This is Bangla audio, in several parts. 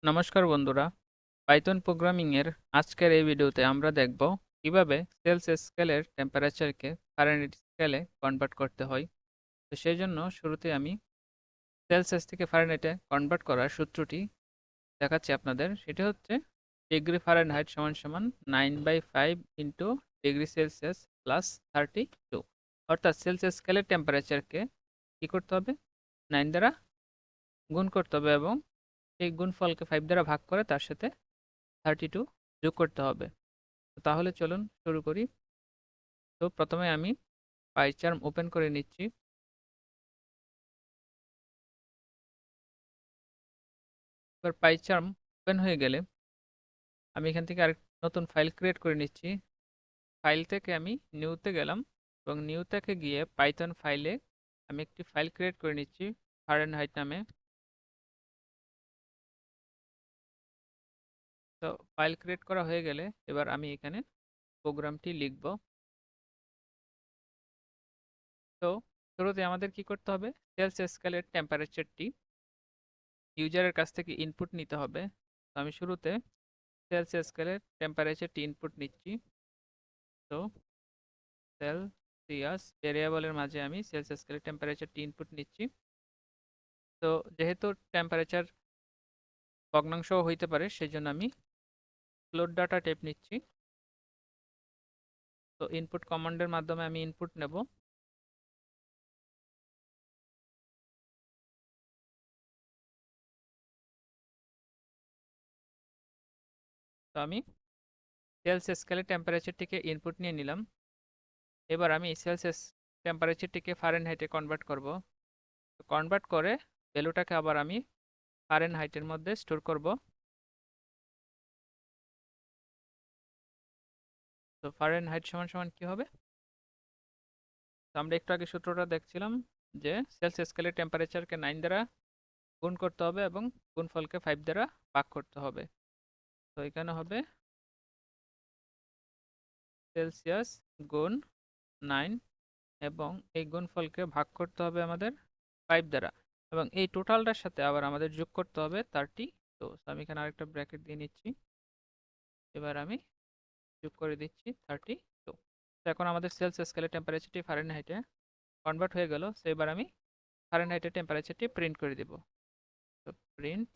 নমস্কার বন্ধুরা, পাইথন প্রোগ্রামিং এর আজকের এই ভিডিওতে আমরা দেখব কিভাবে সেলসিয়াস স্কেলের টেম্পারেচারকে ফারেনহাইট স্কেলে কনভার্ট করতে হয়। তো সেই জন্য শুরুতে আমি সেলসিয়াস থেকে ফারেনহাইটে কনভার্ট করার সূত্রটি দেখাচ্ছি আপনাদের। সেটি হচ্ছে ডিগ্রি ফারেনহাইট সমান সমান 9/5 ইন্টু ডিগ্রি সেলসিয়াস প্লাস 32। অর্থাৎ সেলসিয়াস স্কেলের টেম্পারেচারকে কি করতে হবে, 9 দ্বারা গুণ করতে হবে এবং এই গুণফলকে 5 দ্বারা ভাগ করে তার সাথে 32 যোগ করতে হবে। তো তাহলে চলুন শুরু করি। তো প্রথমে আমি পাইচার্ম ওপেন করে নিচ্ছি। এবার পাইচার্ম ওপেন হয়ে গেলে আমি এখান থেকে আরেক নতুন ফাইল ক্রিয়েট করে নিচ্ছি। ফাইল থেকে আমি নিউতে গেলাম এবং নিউ থেকে গিয়ে পাইথন ফাইলে আমি একটি ফাইল ক্রিয়েট করে নিচ্ছি ফারেনহাইট নামে। তো ফাইল ক্রিয়েট করা হয়ে গেলে এবার আমি এখানে প্রোগ্রামটি লিখব। তো শুরুতে আমাদের কি করতে হবে, সেলসিয়াস স্কেলের টেম্পারেচারটি ইউজারের কাছ থেকে ইনপুট নিতে হবে। তো আমি শুরুতে সেলসিয়াস স্কেলের টেম্পারেচারটি ইনপুট নিচ্ছি। তো সেলসিয়াস ভেরিয়েবলের মাঝে আমি সেলসিয়াস স্কেলের টেম্পারেচারটি ইনপুট নিচ্ছি। তো যেহেতু টেম্পারেচার ভগ্নাংশও হইতে পারে সেই জন্য আমি ফ্লোট ডাটা টাইপ নিচ্ছি। তো ইনপুট কমান্ডের মাধ্যমে আমি ইনপুট নেব। তো আমি সেলসিয়াস স্কেলের টেম্পারেচারটিকে ইনপুট নিয়ে নিলাম। এবার আমি সেলসিয়াস টেম্পারেচারটিকে ফারেনহাইটে কনভার্ট করব। কনভার্ট করে ভ্যালুটাকে আবার আমি ফারেনহাইটের মধ্যে স্টোর করব। তো ফারেনহাইট সমান সমান কি হবে, তো আমরা একটু আগে সূত্রটা দেখছিলাম যে সেলসিয়াস স্কেলের টেম্পারেচারকে 9 দ্বারা গুণ করতে হবে এবং গুণফলকে 5 দ্বারা ভাগ করতে হবে। তো এখানে হবে সেলসিয়াস গুণ 9 এবং এই গুণফলকে ভাগ করতে হবে আমাদের 5 দ্বারা এবং এই টোটালটার সাথে আবার আমাদের যোগ করতে হবে 30। তো আমি এখানে আরেকটা ব্র্যাকেট দিয়ে নিচ্ছি। এবার আমি যোগ করে দিচ্ছি 32। তো এখন আমাদের সেলসিয়াস স্কেলের টেম্পারেচারটি ফারেনহাইটে কনভার্ট হয়ে গেল। তো এবার আমি ফারেনহাইটের টেম্পারেচারটি প্রিন্ট করে দিব। তো প্রিন্ট,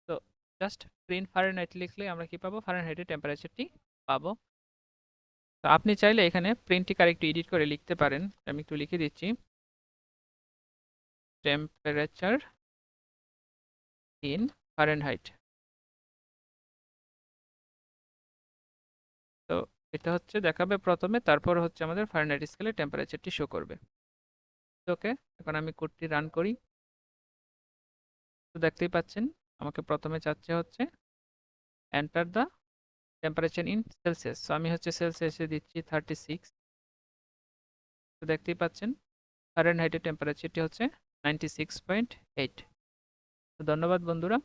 তো জাস্ট প্রিন্ট ফারেনহাইট লিখলে আমরা কি পাবো, ফারেনহাইটের টেম্পারেচারটি পাবো। তো আপনি চাইলে এখানে প্রিন্টটিকে আরেকটু এডিট করে লিখতে পারেন। আমি একটু লিখে দিচ্ছি, টেম্পারেচার ইন ফারেনহাইট। তো এটা হচ্ছে দেখাবে প্রথমে, তারপর হচ্ছে আমাদের ফারেনহাইট স্কেলে টেম্পারেচারটি শো করবে। ওকে, এখন আমি কোডটি রান করি। তো দেখতেই পাচ্ছেন আমাকে প্রথমে চাচ্ছে হচ্ছে enter the temperature in Celsius. So আমি হচ্ছে সেলসিয়াসে দিচ্ছি 36। তো দেখতেই পাচ্ছেন ফারেনহাইটের টেম্পারেচারটি হচ্ছে 96.8। তো ধন্যবাদ বন্ধুরা।